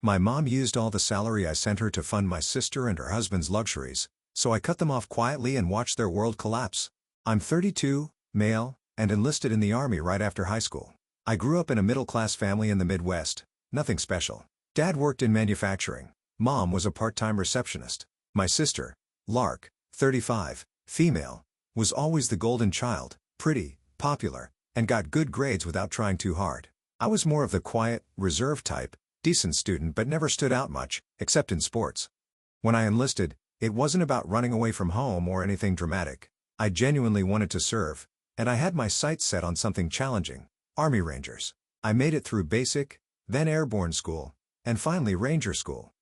My mom used all the salary I sent her to fund my sister and her husband's luxuries, so I cut them off quietly and watched their world collapse. I'm 32, male, and enlisted in the Army right after high school. I grew up in a middle-class family in the Midwest, nothing special. Dad worked in manufacturing. Mom was a part-time receptionist. My sister, Lark, 35, female, was always the golden child, pretty, popular, and got good grades without trying too hard. I was more of the quiet, reserved type, decent student but never stood out much, except in sports. When I enlisted, it wasn't about running away from home or anything dramatic. I genuinely wanted to serve, and I had my sights set on something challenging: Army Rangers. I made it through basic, then airborne school, and finally Ranger school.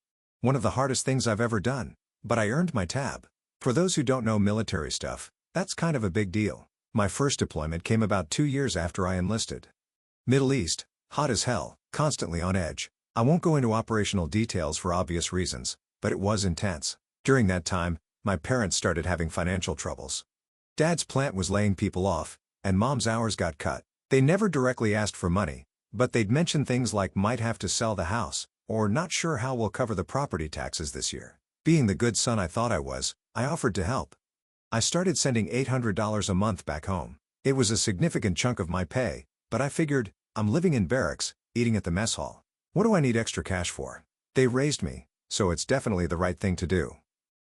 One of the hardest things I've ever done, but I earned my tab. For those who don't know military stuff, that's kind of a big deal. My first deployment came about 2 years after I enlisted. Middle East, hot as hell, constantly on edge. I won't go into operational details for obvious reasons, but it was intense. During that time, my parents started having financial troubles. Dad's plant was laying people off, and Mom's hours got cut. They never directly asked for money, but they'd mention things like might have to sell the house, or not sure how we'll cover the property taxes this year. Being the good son I thought I was, I offered to help. I started sending $800 a month back home. It was a significant chunk of my pay, but I figured, I'm living in barracks, eating at the mess hall. What do I need extra cash for? They raised me, so it's definitely the right thing to do.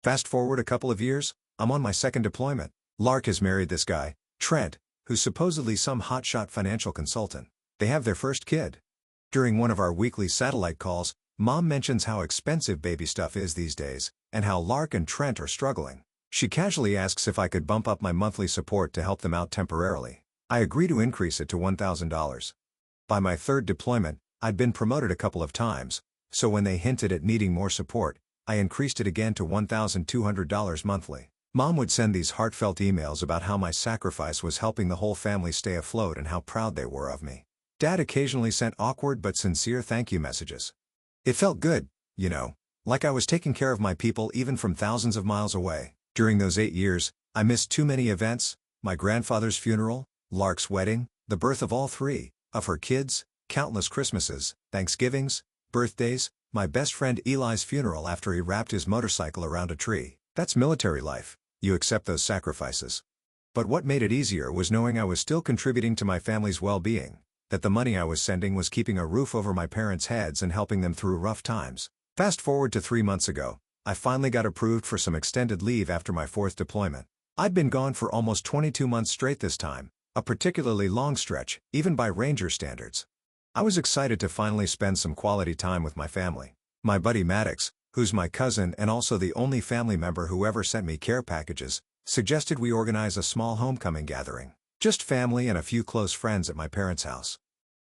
Fast forward a couple of years, I'm on my second deployment. Lark has married this guy, Trent, who's supposedly some hotshot financial consultant. They have their first kid. During one of our weekly satellite calls, Mom mentions how expensive baby stuff is these days, and how Lark and Trent are struggling. She casually asks if I could bump up my monthly support to help them out temporarily. I agree to increase it to $1,000. By my third deployment, I'd been promoted a couple of times, so when they hinted at needing more support, I increased it again to $1,200 monthly. Mom would send these heartfelt emails about how my sacrifice was helping the whole family stay afloat and how proud they were of me. Dad occasionally sent awkward but sincere thank you messages. It felt good, you know, like I was taking care of my people even from thousands of miles away. During those 8 years, I missed too many events: my grandfather's funeral, Lark's wedding, the birth of all 3 of her kids, countless Christmases, Thanksgivings, birthdays, my best friend Eli's funeral after he wrapped his motorcycle around a tree. That's military life. You accept those sacrifices. But what made it easier was knowing I was still contributing to my family's well-being, that the money I was sending was keeping a roof over my parents' heads and helping them through rough times. Fast forward to 3 months ago, I finally got approved for some extended leave after my 4th deployment. I'd been gone for almost 22 months straight this time, a particularly long stretch, even by Ranger standards. I was excited to finally spend some quality time with my family. My buddy Maddox, who's my cousin and also the only family member who ever sent me care packages, suggested we organize a small homecoming gathering. Just family and a few close friends at my parents' house.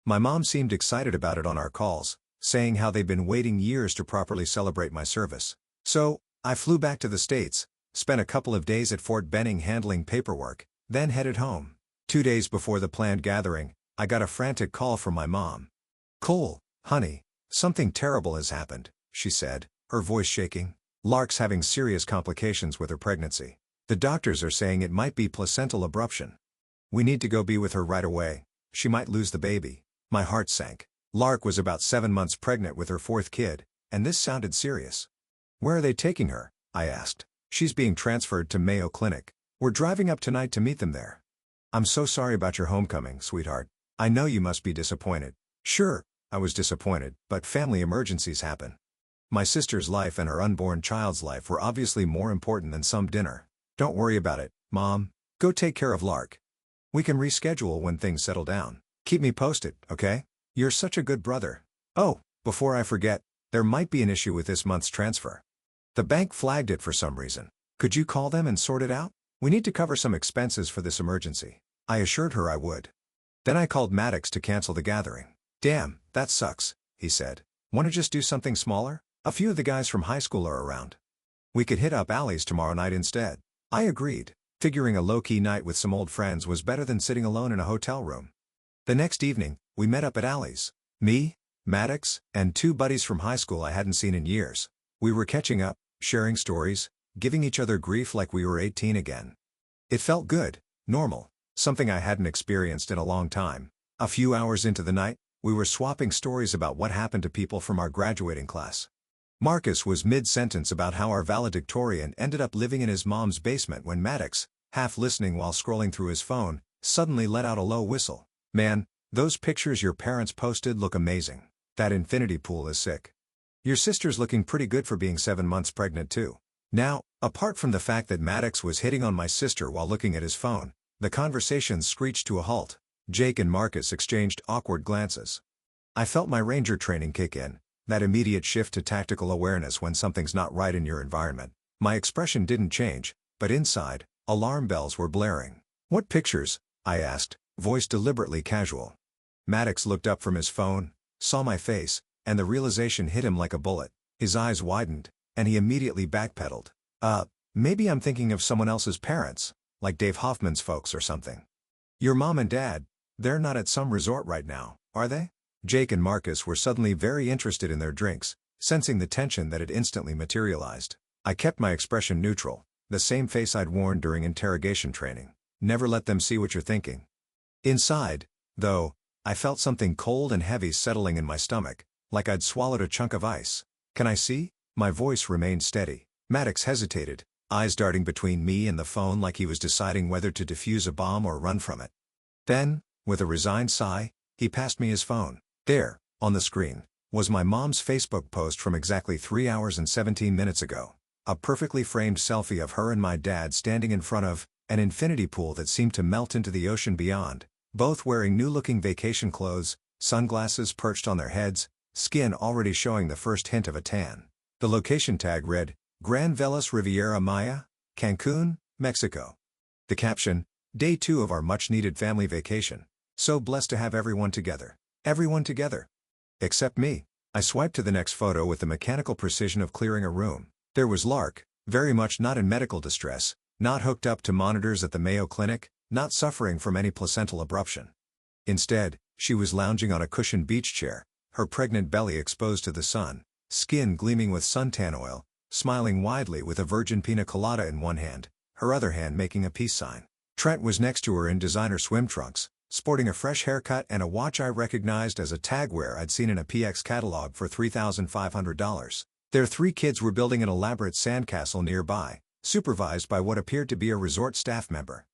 My mom seemed excited about it on our calls, saying how they'd been waiting years to properly celebrate my service. So, I flew back to the States, spent a couple of days at Fort Benning handling paperwork, then headed home. 2 days before the planned gathering, I got a frantic call from my mom. "Cole, honey, something terrible has happened," she said, her voice shaking. "Lark's having serious complications with her pregnancy. The doctors are saying it might be placental abruption. We need to go be with her right away. She might lose the baby." My heart sank. Lark was about 7 months pregnant with her 4th kid, and this sounded serious. "Where are they taking her?" I asked. "She's being transferred to Mayo Clinic. We're driving up tonight to meet them there." "I'm so sorry about your homecoming, sweetheart. I know you must be disappointed." Sure, I was disappointed, but family emergencies happen. My sister's life and her unborn child's life were obviously more important than some dinner. "Don't worry about it, Mom. Go take care of Lark. We can reschedule when things settle down. Keep me posted, okay? You're such a good brother. Oh, before I forget, there might be an issue with this month's transfer. The bank flagged it for some reason. Could you call them and sort it out? We need to cover some expenses for this emergency." I assured her I would. Then I called Maddox to cancel the gathering. "Damn, that sucks," he said. "Want to just do something smaller? A few of the guys from high school are around. We could hit up Allie's tomorrow night instead." I agreed, figuring a low-key night with some old friends was better than sitting alone in a hotel room. The next evening, we met up at Allie's. Me, Maddox, and 2 buddies from high school I hadn't seen in years. We were catching up, sharing stories, giving each other grief like we were 18 again. It felt good, normal, something I hadn't experienced in a long time. A few hours into the night, We were swapping stories about what happened to people from our graduating class. Marcus was mid-sentence about how our valedictorian ended up living in his mom's basement when Maddox, half listening while scrolling through his phone, suddenly let out a low whistle. "Man, those pictures your parents posted look amazing. That infinity pool is sick. Your sister's looking pretty good for being 7 months pregnant too." Now, apart from the fact that Maddox was hitting on my sister while looking at his phone, the conversation screeched to a halt. Jake and Marcus exchanged awkward glances. I felt my ranger training kick in, that immediate shift to tactical awareness when something's not right in your environment. My expression didn't change, but inside, alarm bells were blaring. "What pictures?" I asked, voice deliberately casual. Maddox looked up from his phone, saw my face, and the realization hit him like a bullet. His eyes widened, and he immediately backpedaled. Maybe I'm thinking of someone else's parents, like Dave Hoffman's folks or something." "Your mom and dad, they're not at some resort right now, are they?" Jake and Marcus were suddenly very interested in their drinks, sensing the tension that had instantly materialized. I kept my expression neutral, the same face I'd worn during interrogation training. Never let them see what you're thinking. Inside, though, I felt something cold and heavy settling in my stomach, like I'd swallowed a chunk of ice. "Can I see?" My voice remained steady. Maddox hesitated, eyes darting between me and the phone like he was deciding whether to defuse a bomb or run from it. Then, with a resigned sigh, he passed me his phone. There, on the screen, was my mom's Facebook post from exactly 3 hours and 17 minutes ago. A perfectly framed selfie of her and my dad standing in front of an infinity pool that seemed to melt into the ocean beyond, both wearing new-looking vacation clothes, sunglasses perched on their heads, skin already showing the first hint of a tan. The location tag read, "Gran Velas Riviera Maya, Cancun, Mexico." The caption, "Day 2 of our much-needed family vacation. So blessed to have everyone together. Everyone together. Except me." I swiped to the next photo with the mechanical precision of clearing a room. There was Lark, very much not in medical distress, not hooked up to monitors at the Mayo Clinic, not suffering from any placental abruption. Instead, she was lounging on a cushioned beach chair, her pregnant belly exposed to the sun, skin gleaming with suntan oil, smiling widely with a virgin pina colada in one hand, her other hand making a peace sign. Trent was next to her in designer swim trunks, sporting a fresh haircut and a watch I recognized as a tagwear I'd seen in a PX catalog for $3,500. Their 3 kids were building an elaborate sandcastle nearby, supervised by what appeared to be a resort staff member.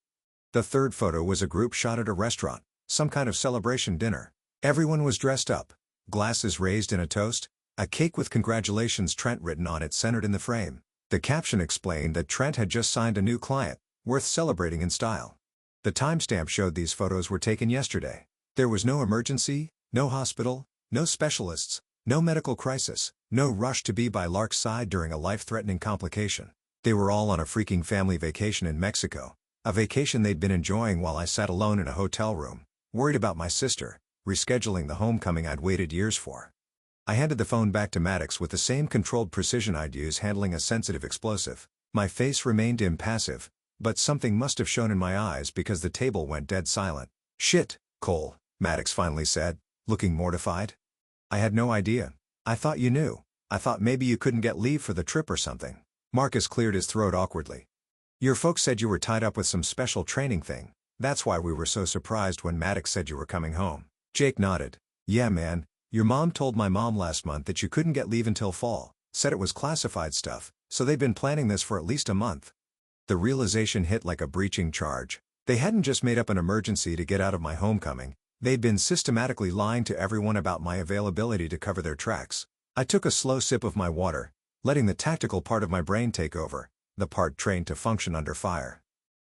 The third photo was a group shot at a restaurant, some kind of celebration dinner. Everyone was dressed up, glasses raised in a toast, a cake with "Congratulations Trent" written on it centered in the frame. The caption explained that Trent had just signed a new client, worth celebrating in style. The timestamp showed these photos were taken yesterday. There was no emergency, no hospital, no specialists, no medical crisis, no rush to be by Lark's side during a life-threatening complication. They were all on a freaking family vacation in Mexico, a vacation they'd been enjoying while I sat alone in a hotel room, worried about my sister, rescheduling the homecoming I'd waited years for. I handed the phone back to Maddox with the same controlled precision I'd use handling a sensitive explosive. My face remained impassive, but something must have shown in my eyes because the table went dead silent. "Shit, Cole," Maddox finally said, looking mortified. "I had no idea. I thought you knew. I thought maybe you couldn't get leave for the trip or something." Marcus cleared his throat awkwardly. "Your folks said you were tied up with some special training thing. That's why we were so surprised when Maddox said you were coming home." Jake nodded. "Yeah man, your mom told my mom last month that you couldn't get leave until fall, said it was classified stuff, so they've been planning this for at least a month." The realization hit like a breaching charge. They hadn't just made up an emergency to get out of my homecoming, they'd been systematically lying to everyone about my availability to cover their tracks. I took a slow sip of my water, letting the tactical part of my brain take over, the part trained to function under fire.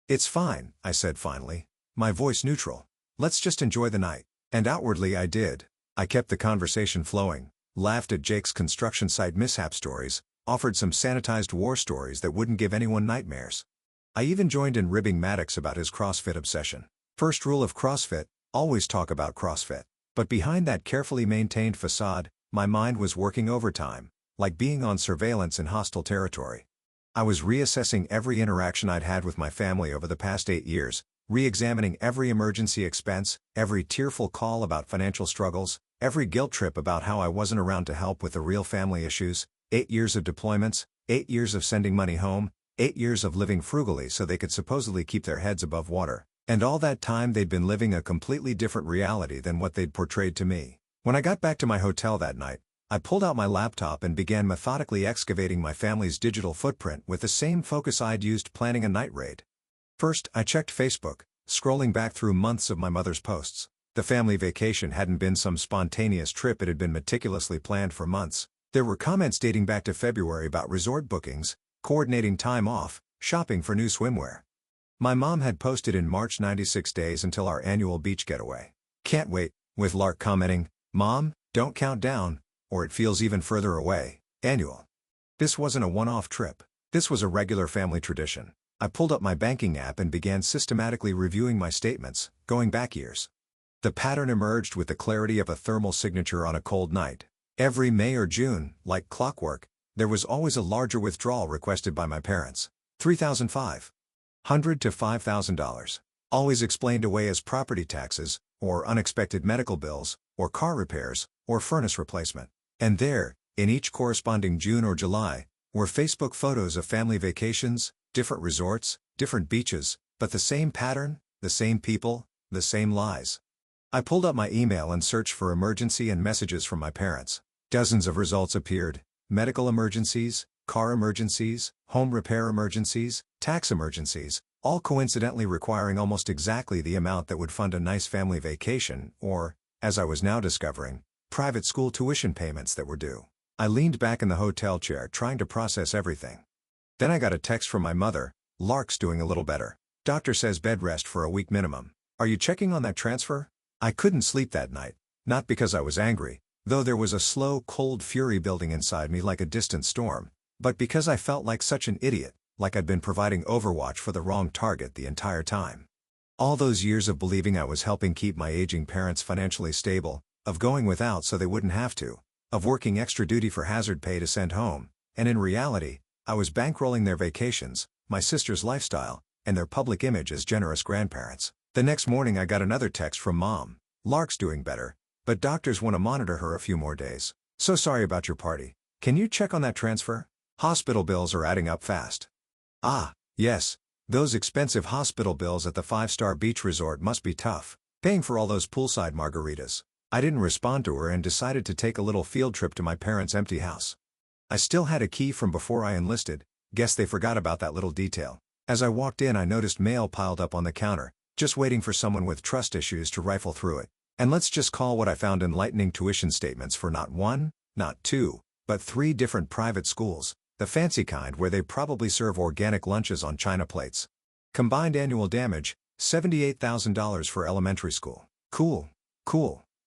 "It's fine," I said finally, my voice neutral. "Let's just enjoy the night." And outwardly I did. I kept the conversation flowing, laughed at Jake's construction site mishap stories, offered some sanitized war stories that wouldn't give anyone nightmares. I even joined in ribbing Maddox about his CrossFit obsession. First rule of CrossFit, always talk about CrossFit. But behind that carefully maintained facade, my mind was working overtime, like being on surveillance in hostile territory. I was reassessing every interaction I'd had with my family over the past 8 years, re-examining every emergency expense, every tearful call about financial struggles, every guilt trip about how I wasn't around to help with the real family issues. 8 years of deployments, 8 years of sending money home, 8 years of living frugally so they could supposedly keep their heads above water. And all that time they'd been living a completely different reality than what they'd portrayed to me. When I got back to my hotel that night, I pulled out my laptop and began methodically excavating my family's digital footprint with the same focus I'd used planning a night raid. First, I checked Facebook, scrolling back through months of my mother's posts. The family vacation hadn't been some spontaneous trip, it had been meticulously planned for months. There were comments dating back to February about resort bookings, coordinating time off, shopping for new swimwear. My mom had posted in March 96 days until our annual beach getaway. Can't wait, with Lark commenting, "Mom, don't count down, or it feels even further away." Annual. This wasn't a one-off trip. This was a regular family tradition. I pulled up my banking app and began systematically reviewing my statements, going back years. The pattern emerged with the clarity of a thermal signature on a cold night. Every May or June, like clockwork, there was always a larger withdrawal requested by my parents. $3,500 to $5,000. Always explained away as property taxes, or unexpected medical bills, or car repairs, or furnace replacement. And there, in each corresponding June or July, were Facebook photos of family vacations, different resorts, different beaches, but the same pattern, the same people, the same lies. I pulled up my email and searched for emergency and messages from my parents. Dozens of results appeared: medical emergencies, car emergencies, home repair emergencies, tax emergencies, all coincidentally requiring almost exactly the amount that would fund a nice family vacation, or, as I was now discovering, private school tuition payments that were due. I leaned back in the hotel chair trying to process everything. Then I got a text from my mother: "Lark's doing a little better. Doctor says bed rest for a week minimum. Are you checking on that transfer?" I couldn't sleep that night, not because I was angry, though there was a slow, cold fury building inside me like a distant storm, but because I felt like such an idiot, like I'd been providing Overwatch for the wrong target the entire time. All those years of believing I was helping keep my aging parents financially stable, of going without so they wouldn't have to, of working extra duty for hazard pay to send home, and in reality, I was bankrolling their vacations, my sister's lifestyle, and their public image as generous grandparents. The next morning I got another text from Mom: "Lark's doing better, but doctors want to monitor her a few more days. So sorry about your party. Can you check on that transfer? Hospital bills are adding up fast." Ah, yes, those expensive hospital bills at the 5-star beach resort must be tough, paying for all those poolside margaritas. I didn't respond to her and decided to take a little field trip to my parents' empty house. I still had a key from before I enlisted, guess they forgot about that little detail. As I walked in I noticed mail piled up on the counter, just waiting for someone with trust issues to rifle through it. And let's just call what I found enlightening tuition statements for not one, not two, but 3 different private schools, the fancy kind where they probably serve organic lunches on china plates. Combined annual damage, $78,000 for elementary school. Cool.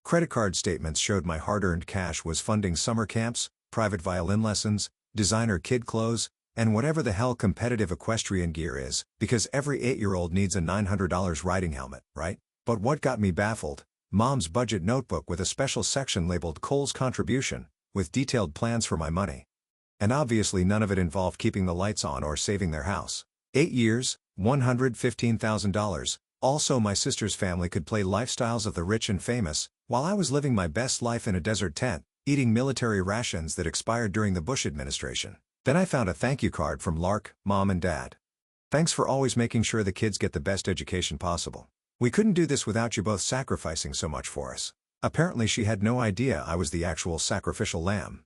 Credit card statements showed my hard-earned cash was funding summer camps, private violin lessons, designer kid clothes, and whatever the hell competitive equestrian gear is, because every 8-year-old needs a $900 riding helmet, right? But what got me baffled? Mom's budget notebook with a special section labeled Cole's contribution, with detailed plans for my money. And obviously none of it involved keeping the lights on or saving their house. 8 years, $115,000, also my sister's family could play lifestyles of the rich and famous, while I was living my best life in a desert tent, eating military rations that expired during the Bush administration. Then I found a thank you card from Lark, Mom and Dad. "Thanks for always making sure the kids get the best education possible. We couldn't do this without you both sacrificing so much for us." Apparently she had no idea I was the actual sacrificial lamb.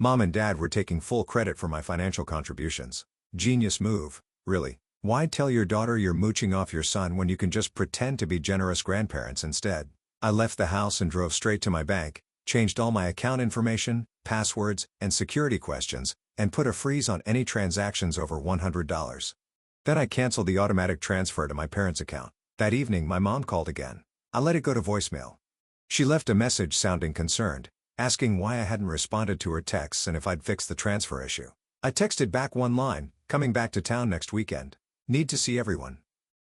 Mom and Dad were taking full credit for my financial contributions. Genius move, really. Why tell your daughter you're mooching off your son when you can just pretend to be generous grandparents instead? I left the house and drove straight to my bank, changed all my account information, passwords, and security questions, and put a freeze on any transactions over $100. Then I canceled the automatic transfer to my parents' account. That evening my mom called again. I let it go to voicemail. She left a message sounding concerned, asking why I hadn't responded to her texts and if I'd fixed the transfer issue. I texted back one line: "Coming back to town next weekend. Need to see everyone.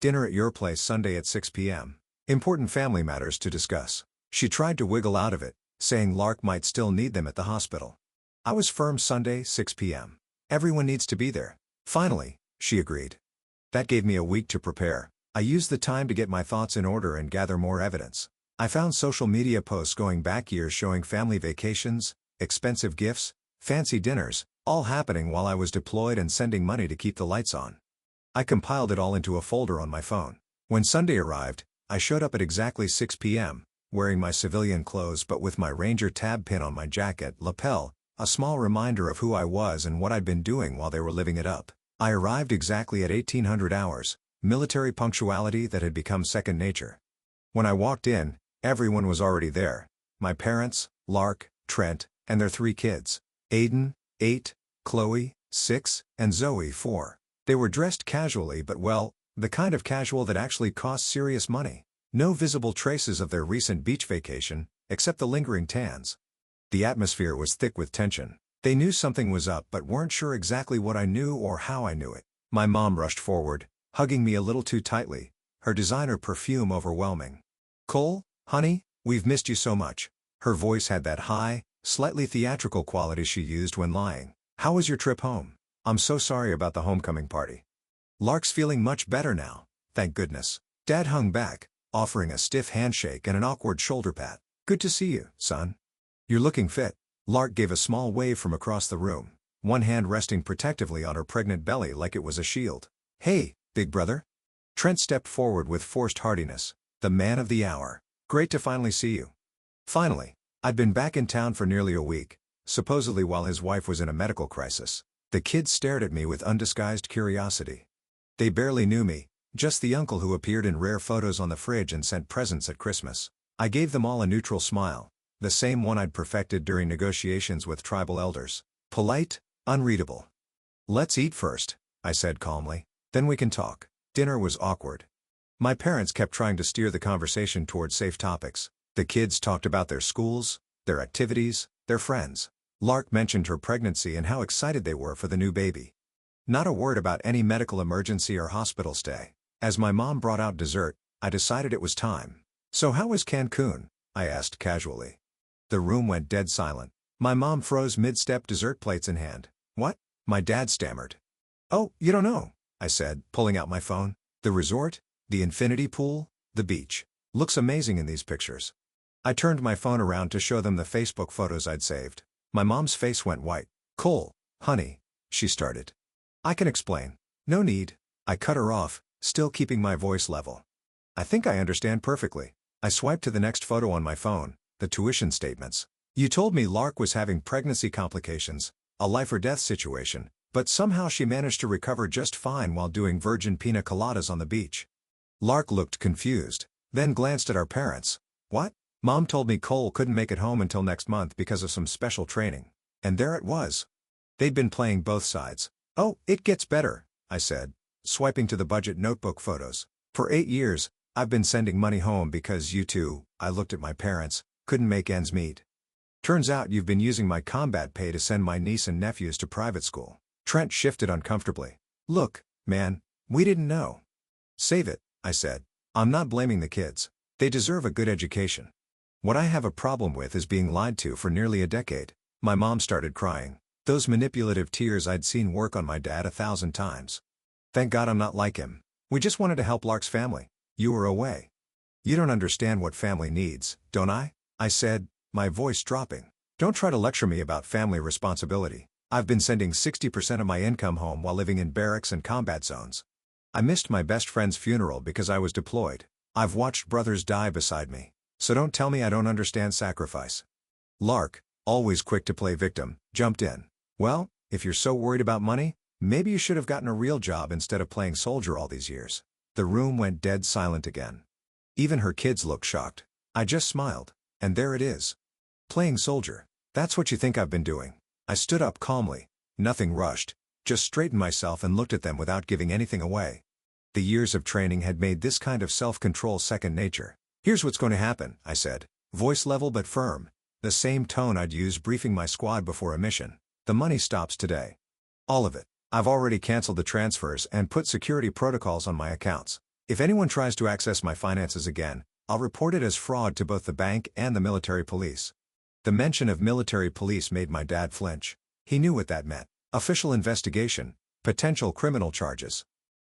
Dinner at your place Sunday at 6 p.m. Important family matters to discuss." She tried to wiggle out of it, saying Lark might still need them at the hospital. I was firm: Sunday, 6 p.m. Everyone needs to be there. Finally, she agreed. That gave me a week to prepare. I used the time to get my thoughts in order and gather more evidence. I found social media posts going back years showing family vacations, expensive gifts, fancy dinners, all happening while I was deployed and sending money to keep the lights on. I compiled it all into a folder on my phone. When Sunday arrived, I showed up at exactly 6 p.m., wearing my civilian clothes but with my Ranger tab pin on my jacket lapel, a small reminder of who I was and what I'd been doing while they were living it up. I arrived exactly at 1800 hours, military punctuality that had become second nature. When I walked in, everyone was already there. My parents, Lark, Trent, and their 3 kids. Aiden, 8, Chloe, 6, and Zoe, 4. They were dressed casually but well, the kind of casual that actually costs serious money. No visible traces of their recent beach vacation, except the lingering tans. The atmosphere was thick with tension. They knew something was up but weren't sure exactly what I knew or how I knew it. My mom rushed forward, hugging me a little too tightly, her designer perfume overwhelming. "Cole, honey, we've missed you so much." Her voice had that high, slightly theatrical quality she used when lying. "How was your trip home? I'm so sorry about the homecoming party." "Lark's feeling much better now, thank goodness." Dad hung back, offering a stiff handshake and an awkward shoulder pat. "Good to see you, son. You're looking fit." Lark gave a small wave from across the room, one hand resting protectively on her pregnant belly like it was a shield. "Hey, big brother." Trent stepped forward with forced heartiness. "The man of the hour. Great to finally see you." Finally. I'd been back in town for nearly a week, supposedly while his wife was in a medical crisis. The kids stared at me with undisguised curiosity. They barely knew me, just the uncle who appeared in rare photos on the fridge and sent presents at Christmas. I gave them all a neutral smile, the same one I'd perfected during negotiations with tribal elders. Polite, unreadable. "Let's eat first," I said calmly. "Then we can talk." Dinner was awkward. My parents kept trying to steer the conversation toward safe topics. The kids talked about their schools, their activities, their friends. Lark mentioned her pregnancy and how excited they were for the new baby. Not a word about any medical emergency or hospital stay. As my mom brought out dessert, I decided it was time. "So how was Cancun?" I asked casually. The room went dead silent. My mom froze mid-step, dessert plates in hand. "What?" my dad stammered. "Oh, you don't know," I said, pulling out my phone. "The resort, the infinity pool, the beach. Looks amazing in these pictures." I turned my phone around to show them the Facebook photos I'd saved. My mom's face went white. "Cole, honey," she started. "I can explain." "No need." I cut her off, still keeping my voice level. "I think I understand perfectly." I swiped to the next photo on my phone, the tuition statements. "You told me Lark was having pregnancy complications, a life-or-death situation, but somehow she managed to recover just fine while doing virgin pina coladas on the beach." Lark looked confused, then glanced at our parents. "What?" "Mom told me Cole couldn't make it home until next month because of some special training." And there it was. They'd been playing both sides. "Oh, it gets better," I said, swiping to the budget notebook photos. "For 8 years, I've been sending money home because you two," I looked at my parents, "couldn't make ends meet. Turns out you've been using my combat pay to send my niece and nephews to private school." Trent shifted uncomfortably. "Look, man, we didn't know." "Save it," I said. "I'm not blaming the kids. They deserve a good education. What I have a problem with is being lied to for nearly a decade." My mom started crying. Those manipulative tears I'd seen work on my dad 1,000 times. "Thank God I'm not like him. We just wanted to help Lark's family. You were away." "You don't understand what family needs, don't I?" I said, my voice dropping. "Don't try to lecture me about family responsibility. I've been sending 60% of my income home while living in barracks and combat zones. I missed my best friend's funeral because I was deployed. I've watched brothers die beside me. So don't tell me I don't understand sacrifice." Lark, always quick to play victim, jumped in. "Well, if you're so worried about money, maybe you should have gotten a real job instead of playing soldier all these years." The room went dead silent again. Even her kids looked shocked. I just smiled. And there it is. Playing soldier. That's what you think I've been doing. I stood up calmly. Nothing rushed. Just straightened myself and looked at them without giving anything away. The years of training had made this kind of self-control second nature. "Here's what's going to happen," I said, voice level but firm, the same tone I'd use briefing my squad before a mission. "The money stops today. All of it. I've already canceled the transfers and put security protocols on my accounts. If anyone tries to access my finances again, I'll report it as fraud to both the bank and the military police." The mention of military police made my dad flinch. He knew what that meant. Official investigation, potential criminal charges.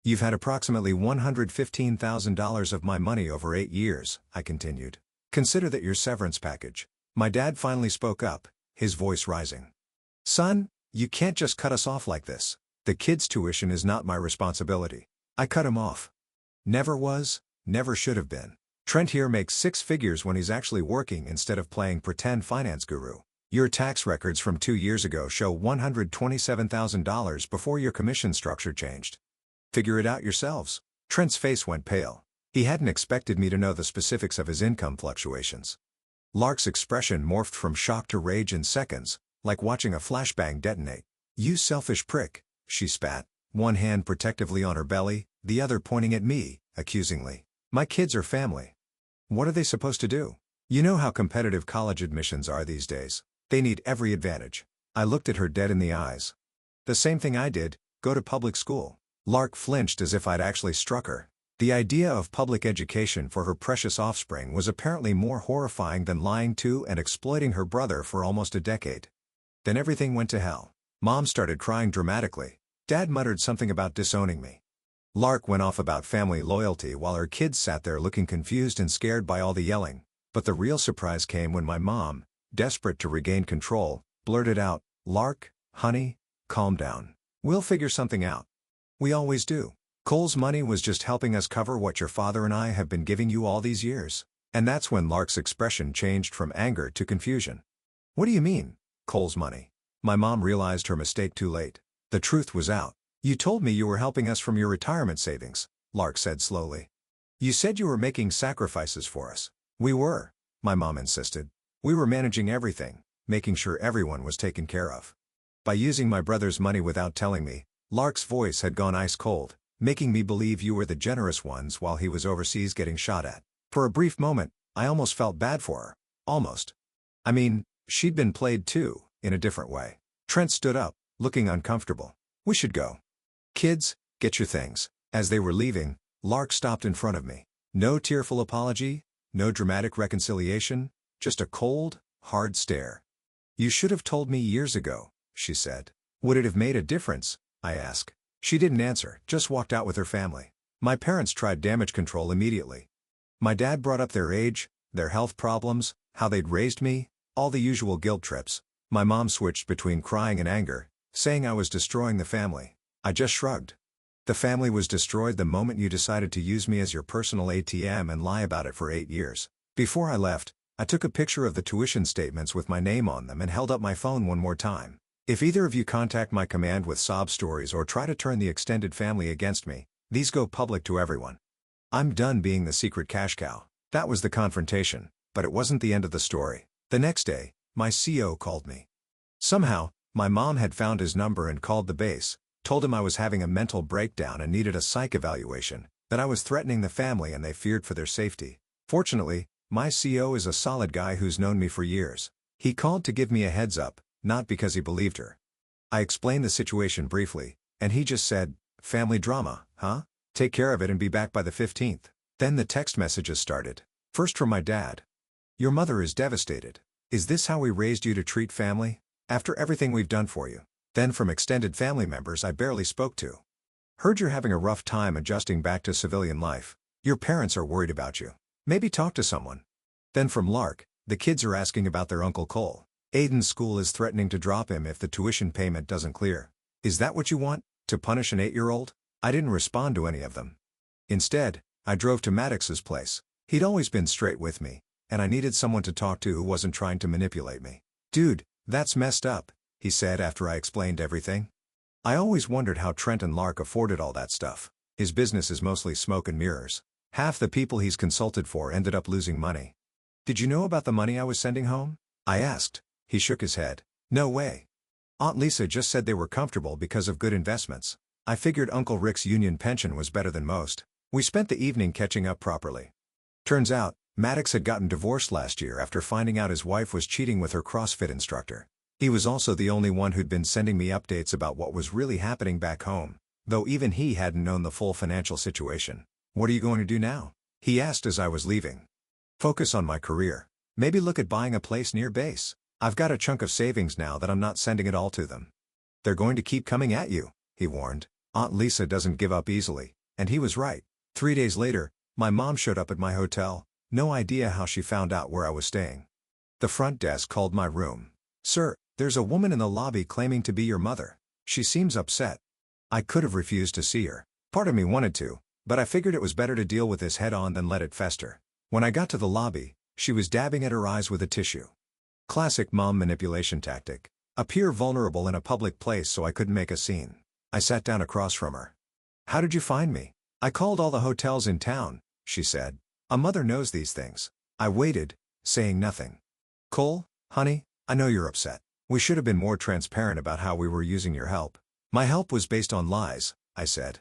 "You've had approximately $115,000 of my money over 8 years, I continued. "Consider that your severance package." My dad finally spoke up, his voice rising. "Son, you can't just cut us off like this. The kids' tuition is not my responsibility." I cut him off. Never was, never should have been. Trent here makes six figures when he's actually working instead of playing pretend finance guru. Your tax records from 2 years ago show $127,000 before your commission structure changed. Figure it out yourselves. Trent's face went pale. He hadn't expected me to know the specifics of his income fluctuations. Lark's expression morphed from shock to rage in seconds, like watching a flashbang detonate. "You selfish prick," she spat, one hand protectively on her belly, the other pointing at me, accusingly. "My kids are family. What are they supposed to do? You know how competitive college admissions are these days. They need every advantage." I looked at her dead in the eyes. "The same thing I did, go to public school." Lark flinched as if I'd actually struck her. The idea of public education for her precious offspring was apparently more horrifying than lying to and exploiting her brother for almost a decade. Then everything went to hell. Mom started crying dramatically. Dad muttered something about disowning me. Lark went off about family loyalty while her kids sat there looking confused and scared by all the yelling. But the real surprise came when my mom, desperate to regain control, blurted out, "Lark, honey, calm down. We'll figure something out. We always do. Cole's money was just helping us cover what your father and I have been giving you all these years." And that's when Lark's expression changed from anger to confusion. "What do you mean, Cole's money?" My mom realized her mistake too late. The truth was out. "You told me you were helping us from your retirement savings," Lark said slowly. "You said you were making sacrifices for us." "We were," my mom insisted. "We were managing everything, making sure everyone was taken care of. By using my brother's money without telling me," Lark's voice had gone ice cold, "making me believe you were the generous ones while he was overseas getting shot at." For a brief moment, I almost felt bad for her. Almost. I mean, she'd been played too, in a different way. Trent stood up, looking uncomfortable. "We should go. Kids, get your things." As they were leaving, Lark stopped in front of me. No tearful apology, no dramatic reconciliation, just a cold, hard stare. "You should have told me years ago," she said. "Would it have made a difference?" I asked. She didn't answer, just walked out with her family. My parents tried damage control immediately. My dad brought up their age, their health problems, how they'd raised me, all the usual guilt trips. My mom switched between crying and anger, saying I was destroying the family. I just shrugged. "The family was destroyed the moment you decided to use me as your personal ATM and lie about it for 8 years. Before I left, I took a picture of the tuition statements with my name on them and held up my phone one more time. If either of you contact my command with sob stories or try to turn the extended family against me, these go public to everyone. I'm done being the secret cash cow." That was the confrontation, but it wasn't the end of the story. The next day, my CO called me. Somehow, my mom had found his number and called the base, told him I was having a mental breakdown and needed a psych evaluation, that I was threatening the family and they feared for their safety. Fortunately, my CO is a solid guy who's known me for years. He called to give me a heads up, not because he believed her. I explained the situation briefly, and he just said, "Family drama, huh? Take care of it and be back by the 15th. Then the text messages started. First from my dad. "Your mother is devastated. Is this how we raised you to treat family? After everything we've done for you?" Then from extended family members I barely spoke to. "Heard you're having a rough time adjusting back to civilian life. Your parents are worried about you. Maybe talk to someone." Then from Lark, "The kids are asking about their Uncle Cole. Aiden's school is threatening to drop him if the tuition payment doesn't clear. Is that what you want, to punish an 8-year-old? I didn't respond to any of them. Instead, I drove to Maddox's place. He'd always been straight with me, and I needed someone to talk to who wasn't trying to manipulate me. "Dude, that's messed up," he said after I explained everything. I always wondered how Trent and Lark afforded all that stuff. His business is mostly smoke and mirrors. Half the people he's consulted for ended up losing money. "Did you know about the money I was sending home?" I asked. He shook his head. "No way. Aunt Lisa just said they were comfortable because of good investments. I figured Uncle Rick's union pension was better than most." We spent the evening catching up properly. Turns out, Maddox had gotten divorced last year after finding out his wife was cheating with her CrossFit instructor. He was also the only one who'd been sending me updates about what was really happening back home, though even he hadn't known the full financial situation. "What are you going to do now?" he asked as I was leaving. "Focus on my career. Maybe look at buying a place near base. I've got a chunk of savings now that I'm not sending it all to them." "They're going to keep coming at you," he warned. "Aunt Lisa doesn't give up easily," and he was right. 3 days later, my mom showed up at my hotel, no idea how she found out where I was staying. The front desk called my room. "Sir, there's a woman in the lobby claiming to be your mother. She seems upset." I could have refused to see her. Part of me wanted to, but I figured it was better to deal with this head-on than let it fester. When I got to the lobby, she was dabbing at her eyes with a tissue. Classic mom manipulation tactic. Appear vulnerable in a public place so I couldn't make a scene. I sat down across from her. "How did you find me?" "I called all the hotels in town," she said. "A mother knows these things." I waited, saying nothing. "Cole, honey, I know you're upset. We should have been more transparent about how we were using your help." "My help was based on lies," I said.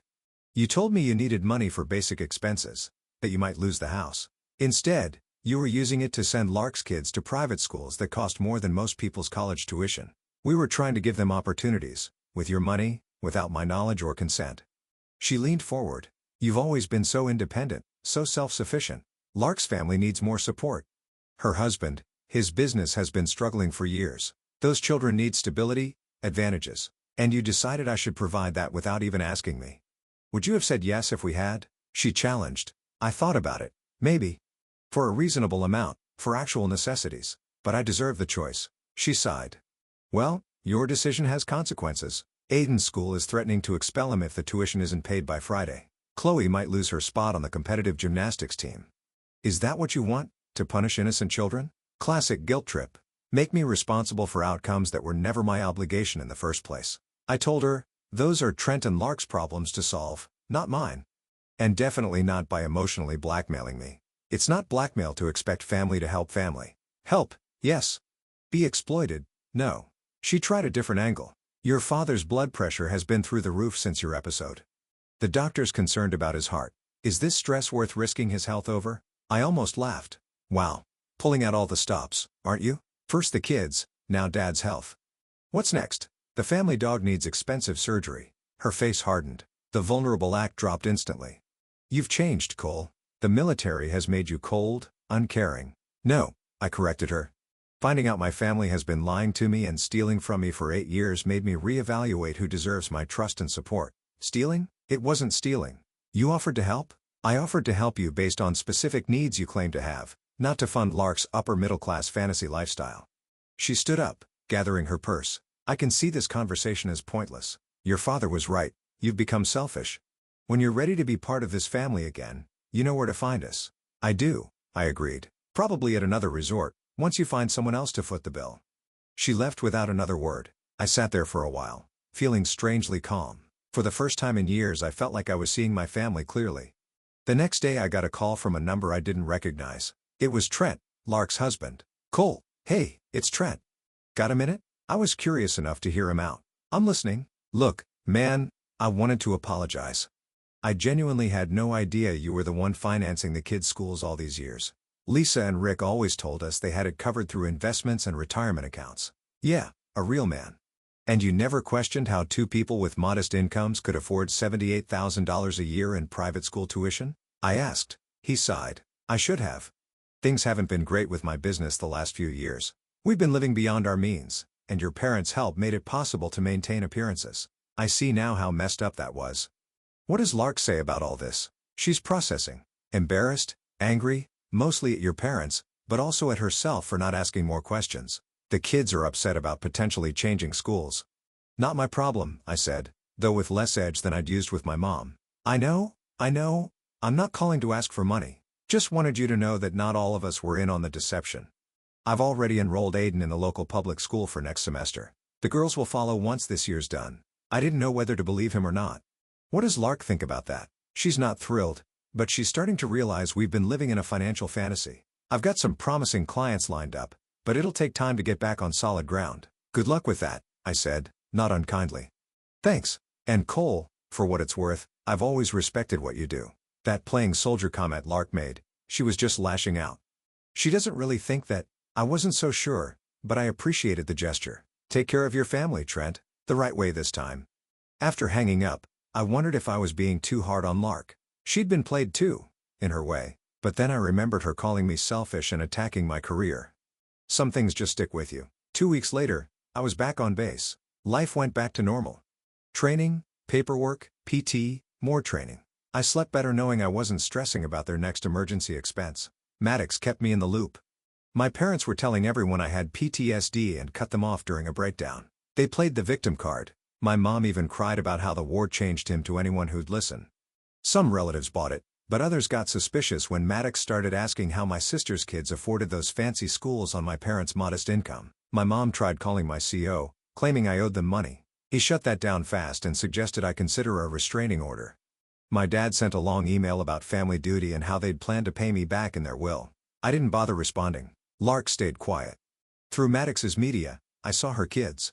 "You told me you needed money for basic expenses, that you might lose the house. Instead, you were using it to send Lark's kids to private schools that cost more than most people's college tuition. We were trying to give them opportunities, with your money, without my knowledge or consent." She leaned forward. "You've always been so independent, so self-sufficient. Lark's family needs more support. Her husband, his business has been struggling for years. Those children need stability, advantages. And you decided I should provide that without even asking me. Would you have said yes if we had?" She challenged. "I thought about it. Maybe. For a reasonable amount, for actual necessities. But I deserve the choice." She sighed. "Well, your decision has consequences. Aiden's school is threatening to expel him if the tuition isn't paid by Friday. Chloe might lose her spot on the competitive gymnastics team." "Is that what you want, to punish innocent children?" Classic guilt trip. Make me responsible for outcomes that were never my obligation in the first place. I told her, "Those are Trent and Lark's problems to solve, not mine. And definitely not by emotionally blackmailing me. It's not blackmail to expect family to help family. Help, yes. Be exploited, no." She tried a different angle. "Your father's blood pressure has been through the roof since your episode. The doctor's concerned about his heart. Is this stress worth risking his health over?" I almost laughed. "Wow. Pulling out all the stops, aren't you? First the kids, now Dad's health. What's next?" "The family dog needs expensive surgery." Her face hardened. The vulnerable act dropped instantly. "You've changed, Cole. The military has made you cold, uncaring." "No," I corrected her. "Finding out my family has been lying to me and stealing from me for 8 years made me reevaluate who deserves my trust and support." "Stealing?" "It wasn't stealing. You offered to help?" "I offered to help you based on specific needs you claim to have, not to fund Lark's upper-middle-class fantasy lifestyle." She stood up, gathering her purse. "I can see this conversation as pointless. Your father was right. You've become selfish. When you're ready to be part of this family again, you know where to find us." "I do," I agreed. "Probably at another resort, once you find someone else to foot the bill." She left without another word. I sat there for a while, feeling strangely calm. For the first time in years I felt like I was seeing my family clearly. The next day I got a call from a number I didn't recognize. It was Trent, Lark's husband. "Cole, hey, it's Trent. Got a minute?" I was curious enough to hear him out. "I'm listening." "Look, man, I wanted to apologize. I genuinely had no idea you were the one financing the kids' schools all these years. Lisa and Rick always told us they had it covered through investments and retirement accounts." "Yeah, a real man." "And you never questioned how two people with modest incomes could afford $78,000 a year in private school tuition?" I asked. He sighed. "I should have. Things haven't been great with my business the last few years. We've been living beyond our means, and your parents' help made it possible to maintain appearances. I see now how messed up that was." "What does Lark say about all this?" She's processing. Embarrassed, angry, mostly at your parents, but also at herself for not asking more questions. The kids are upset about potentially changing schools. "Not my problem," I said, though with less edge than I'd used with my mom. I know. I'm not calling to ask for money. Just wanted you to know that not all of us were in on the deception. I've already enrolled Aiden in the local public school for next semester. The girls will follow once this year's done." I didn't know whether to believe him or not. "What does Lark think about that?" "She's not thrilled, but she's starting to realize we've been living in a financial fantasy. I've got some promising clients lined up, but it'll take time to get back on solid ground." "Good luck with that," I said, not unkindly. "Thanks. And Cole, for what it's worth, I've always respected what you do." That playing soldier comment Lark made, she was just lashing out. "She doesn't really think that." I wasn't so sure, but I appreciated the gesture. "Take care of your family, Trent. The right way this time." After hanging up, I wondered if I was being too hard on Lark. She'd been played too, in her way, but then I remembered her calling me selfish and attacking my career. Some things just stick with you. 2 weeks later, I was back on base. Life went back to normal. Training, paperwork, PT, more training. I slept better knowing I wasn't stressing about their next emergency expense. Maddox kept me in the loop. My parents were telling everyone I had PTSD and cut them off during a breakdown. They played the victim card. My mom even cried about how the war changed him to anyone who'd listen. Some relatives bought it. But others got suspicious when Maddox started asking how my sister's kids afforded those fancy schools on my parents' modest income. My mom tried calling my CO, claiming I owed them money. He shut that down fast and suggested I consider a restraining order. My dad sent a long email about family duty and how they'd plan to pay me back in their will. I didn't bother responding. Lark stayed quiet. Through Maddox's media, I saw her kids.